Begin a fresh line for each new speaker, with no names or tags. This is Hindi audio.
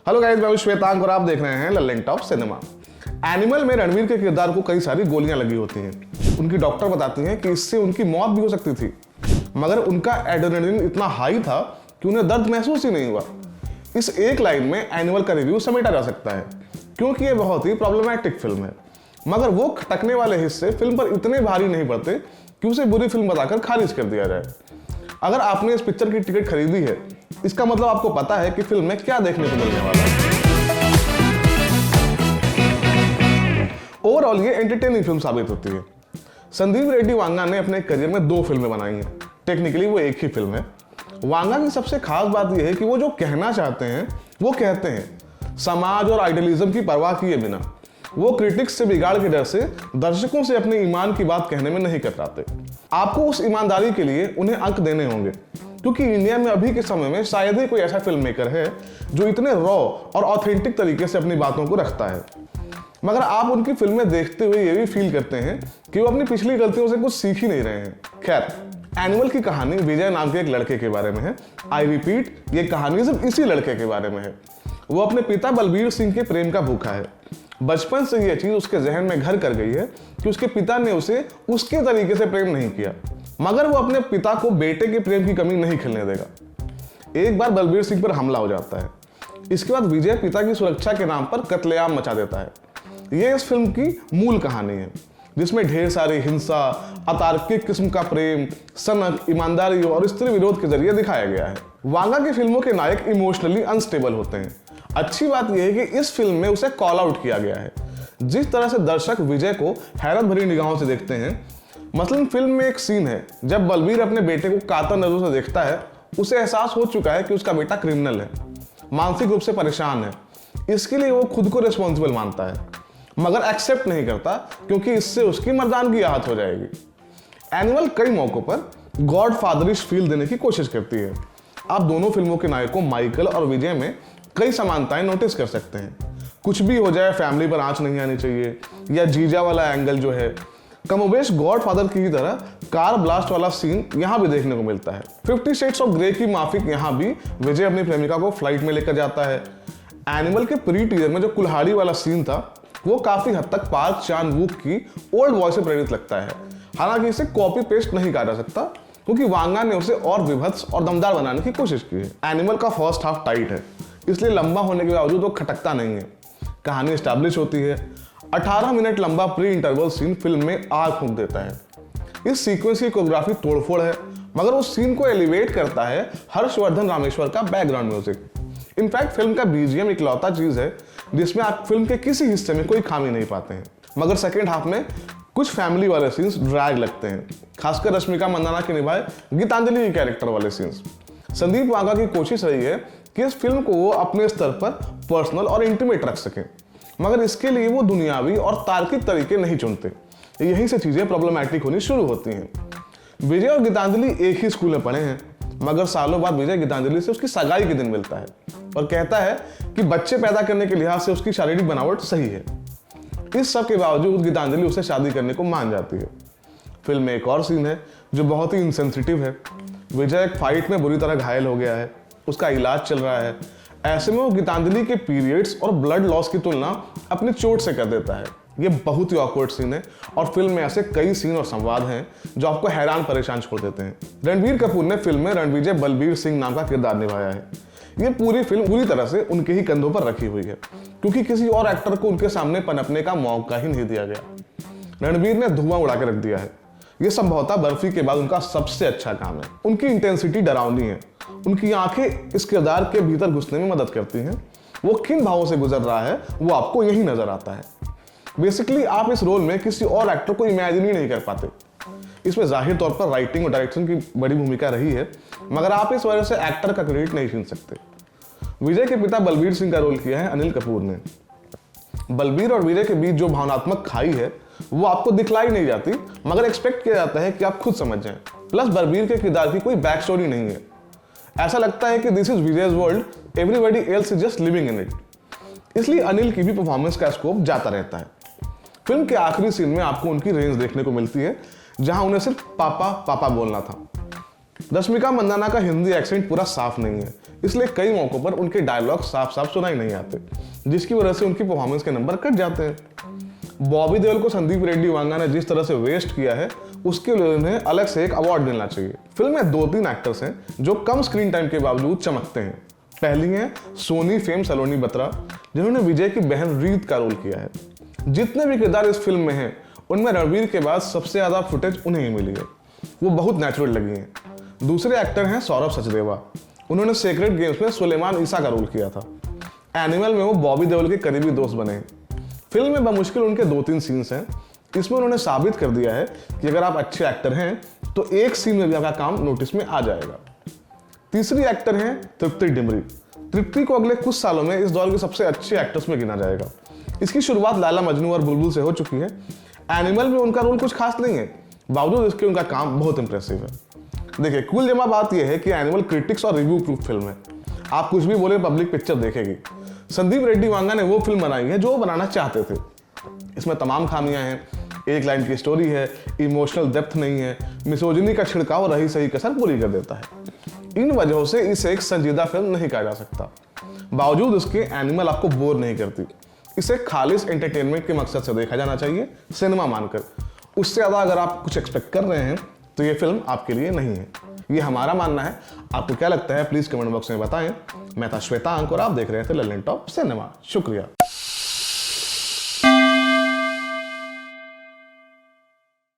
हेलो गाइस, मैं श्वेतांक और आप देख रहे हैं लल्लेन टॉप सिनेमा। एनिमल में रणवीर के किरदार को कई सारी गोलियां लगी होती हैं। उनकी डॉक्टर बताती हैं कि इससे उनकी मौत भी हो सकती थी, मगर उनका एड्रेनलिन इतना हाई था कि उन्हें दर्द महसूस ही नहीं हुआ। इस एक लाइन में एनिमल का रिव्यू समेटा जा सकता है, क्योंकि ये बहुत ही प्रॉब्लमैटिक फिल्म है। मगर वो खटकने वाले हिस्से फिल्म पर इतने भारी नहीं पड़ते कि उसे बुरी फिल्म बताकर खारिज कर दिया जाए। अगर आपने इस पिक्चर की टिकट खरीदी है, इसका मतलब आपको पता है कि फिल्म में क्या देखने को मिलने वाला है। ओवरऑल ये एंटरटेनिंग फिल्म साबित होती है। संदीप रेड्डी वांगा ने अपने करियर में 2 फिल्में बनाई हैं। टेक्निकली वो एक ही फिल्म है। वांगा की सबसे खास बात यह है कि वो जो कहना चाहते हैं वो कहते हैं, समाज और आइडियलिज्म की परवाह किए बिना। वो क्रिटिक्स से बिगाड़ के डर से दर्शकों से अपने ईमान की बात कहने में नहीं कतराते। आपको उस ईमानदारी के लिए उन्हें अंक देने होंगे, क्योंकि इंडिया में अभी के समय में शायद ही कोई ऐसा फिल्म मेकर है जो इतने रॉ और ऑथेंटिक तरीके से अपनी बातों को रखता है। मगर आप उनकी फिल्में देखते हुए ये भी फील करते हैं कि वो अपनी पिछली गलतियों से कुछ सीख ही नहीं रहे हैं। खैर, एनिमल की कहानी विजय नाम के एक लड़के के बारे में है। आई रिपीट, ये कहानी सिर्फ इसी लड़के के बारे में है। वो अपने पिता बलबीर सिंह के प्रेम का भूखा है। बचपन से यह चीज उसके जहन में घर कर गई है कि उसके पिता ने उसे उसके तरीके से प्रेम नहीं किया, मगर वो अपने पिता को बेटे के प्रेम की कमी नहीं खिलने देगा। एक बार बलबीर सिंह पर हमला हो जाता है। इसके बाद विजय पिता की सुरक्षा के नाम पर कत्लेआम मचा देता है। यह इस फिल्म की मूल कहानी है, जिसमें ढेर सारी हिंसा, अतार्किक किस्म का प्रेम, सनक, ईमानदारी और स्त्री विरोध के जरिए दिखाया गया है। वांगा की फिल्मों के नायक इमोशनली अनस्टेबल होते हैं। अच्छी बात यह है कि इस फिल्म में उसे कॉल आउट किया गया है। जिस तरह से दर्शक विजय को हैरत भरी निगाहों से देखते हैं, मसलन फिल्म में एक सीन है जब बलबीर अपने बेटे को कातर नजरों से देखता है। उसे एहसास हो चुका है कि उसका बेटा क्रिमिनल है, मानसिक रूप से परेशान है। इसके लिए वो खुद को रिस्पॉन्सिबल मानता है, मगर एक्सेप्ट नहीं करता, क्योंकि इससे उसकी मर्दानगी आहत हो जाएगी। एनिमल कई मौकों पर गॉड फादरिश फील देने की कोशिश करती है। आप दोनों फिल्मों के नायकों माइकल और विजय में कई समानताएं नोटिस कर सकते हैं। कुछ भी हो जाए, फैमिली पर आंच नहीं आनी चाहिए, या जीजा वाला एंगल जो है कमोबेश गॉड फादर की तरह कार ब्लास्ट वाला सीन यहाँ भी देखने को मिलता है। 50 शेड्स ऑफ ग्रे की माफिक यहाँ भी विजय अपनी प्रेमिका को फ्लाइट में लेकर जाता है। एनिमल के प्री टीजर में जो कुल्हाड़ी वाला सीन था, वो काफी हद तक पार्क चान वूक की ओल्ड वॉइस से प्रेरित लगता है। हालांकि इसे कॉपी पेस्ट नहीं कहा जा सकता, क्योंकि वांगा ने उसे और विभत्स और दमदार बनाने की कोशिश की है। एनिमल का फर्स्ट हाफ टाइट है, इसलिए लंबा होने के बावजूद वो खटकता नहीं है। कहानी एस्टैब्लिश होती है। 18 मिनट लंबा प्री इंटरवल सीन फिल्म में आग फूंक देता है। इस सीक्वेंस की कोरियोग्राफी तोड़फोड़ है, मगर उस सीन को एलिवेट करता है हर्षवर्धन रामेश्वर का बैकग्राउंड म्यूजिक। इनफैक्ट फिल्म का बीजीएम इकलौता चीज है जिसमें आप फिल्म के किसी हिस्से में कोई खामी नहीं पाते हैं। मगर सेकेंड हाफ में कुछ फैमिली वाले सीन्स ड्रैग लगते हैं, खासकर रश्मिका मंदाना के निभाए गीतांजलि के कैरेक्टर वाले सीन्स। संदीप वांगा की कोशिश रही है कि इस फिल्म को वो अपने स्तर पर पर्सनल और इंटीमेट रख सकें, मगर इसके लिए वो दुनियावी और तार्किक तरीके नहीं चुनते। यहीं से चीजें प्रॉब्लमैटिक होनी शुरू होती हैं। विजय और गीतांजलि एक ही स्कूल में पढ़े हैं, मगर सालों बाद विजय गीतांजलि से उसकी सगाई के दिन मिलता है और कहता है कि बच्चे पैदा करने के लिहाज से उसकी शारीरिक बनावट सही है। इस सब के बावजूद गीतांजलि उसे शादी करने को मान जाती है। फिल्म में एक और सीन है जो बहुत ही इंसेंसिटिव है। विजय एक फाइट में बुरी तरह घायल हो गया है, उसका इलाज चल रहा है। ऐसे में वो गीतांजलि के पीरियड्स और ब्लड लॉस की तुलना अपनी चोट से कर देता है। ये बहुत ही ऑकवर्ड सीन है, और फिल्म में ऐसे कई सीन और संवाद हैं जो आपको हैरान परेशान छोड़ देते हैं। रणबीर कपूर ने फिल्म में रणविजय बलबीर सिंह नाम का किरदार निभाया है। ये पूरी फिल्म पूरी तरह से उनके ही कंधों पर रखी हुई है, क्योंकि किसी और एक्टर को उनके सामने पनपने का मौका ही नहीं दिया गया। रणबीर ने धुआं उड़ा के रख दिया है। ये संभवतः बर्फी के बाद उनका सबसे अच्छा काम है। उनकी इंटेंसिटी डरावनी है। उनकी आंखें इस किरदार के भीतर घुसने में मदद करती हैं। वो किन भावों से गुजर रहा है वो आपको यही नजर आता है। बेसिकली आप इस रोल में किसी और एक्टर को इमेजिन ही नहीं कर पाते। इसमें जाहिर तौर पर राइटिंग और डायरेक्शन की बड़ी भूमिका रही है, मगर आप इस वजह से एक्टर का क्रेडिट नहीं छीन सकते। विजय के पिता बलबीर सिंह का रोल किया है अनिल कपूर ने। बलबीर और विजय के बीच जो भावनात्मक खाई है वो आपको दिखलाई नहीं जाती, मगर एक्सपेक्ट किया जाता है कि आप खुद समझ जाएं। प्लस बलबीर के किरदार की कोई बैक स्टोरी नहीं है। ऐसा लगता है कि this is Vijay's world, everybody else is just living in it. इसलिए अनिल की भी परफॉर्मेंस का स्कोप जाता रहता है। फिल्म के आखिरी सीन में आपको उनकी रेंज देखने को मिलती है, जहां उन्हें सिर्फ पापा पापा बोलना था। रश्मिका मंदाना का हिंदी एक्सेंट पूरा साफ नहीं है, इसलिए कई मौकों पर उनके डायलॉग साफ साफ सुनाई नहीं आते, जिसकी वजह से उनकी परफॉर्मेंस के नंबर कट जाते हैं। बॉबी देओल को संदीप रेड्डी वांगा ने जिस तरह से वेस्ट किया है, उसके लिए उन्हें अलग से एक अवार्ड मिलना चाहिए। फिल्म में 2-3 एक्टर्स हैं जो कम स्क्रीन टाइम के बावजूद चमकते हैं। पहली है सोनी फेम सलोनी बत्रा, जिन्होंने विजय की बहन रीत का रोल किया है। जितने भी किरदार इस फिल्म में हैं, उनमें रणवीर के बाद सबसे ज्यादा फुटेज उन्हें ही मिली है। वो बहुत नेचुरल लगी हैं। दूसरे एक्टर हैं सौरभ सचदेवा। उन्होंने सेक्रेट गेम्स में सुलेमान ईसा का रोल किया था। एनिमल में वो बॉबी देओल के करीबी दोस्त बने। फिल्म में बमुश्किल उनके 2-3 सीन्स हैं। इसमें उन्होंने साबित कर दिया है कि अगर आप अच्छे एक्टर हैं तो एक सीन में भी आपका काम नोटिस में आ जाएगा। तीसरी एक्टर हैं तृप्ति डिमरी। तृप्ति को अगले कुछ सालों में इस दौर के सबसे अच्छे एक्टर्स में गिना जाएगा। इसकी शुरुआत लैला मजनू और बुलबुल से हो चुकी है। एनिमल में उनका रोल कुछ खास नहीं है, बावजूद इसके उनका काम बहुत इंप्रेसिव है। देखिए, कुल जमा बात यह है कि एनिमल क्रिटिक्स और रिव्यू प्रूफ फिल्म है। आप कुछ भी बोले, पब्लिक पिक्चर देखेगी। संदीप रेड्डी वांगा ने वो फिल्म बनाई है जो वो बनाना चाहते थे। इसमें तमाम खामियां हैं, एक लाइन की स्टोरी है, इमोशनल डेप्थ नहीं है, मिसोजिनी का छिड़काव रही सही कसर पूरी कर देता है। इन वजहों से इसे एक संजीदा फिल्म नहीं कहा जा सकता। बावजूद उसके एनिमल आपको बोर नहीं करती। इसे खालिस एंटरटेनमेंट के मकसद से देखा जाना चाहिए, सिनेमा मानकर। उससे ज़्यादा अगर आप कुछ एक्सपेक्ट कर रहे हैं तो ये फिल्म आपके लिए नहीं है। ये हमारा मानना है। आपको क्या लगता है प्लीज कमेंट बॉक्स में बताएं। मैं था श्वेतांक और आप देख रहे थे लल्लन टॉप सिनेमा। शुक्रिया।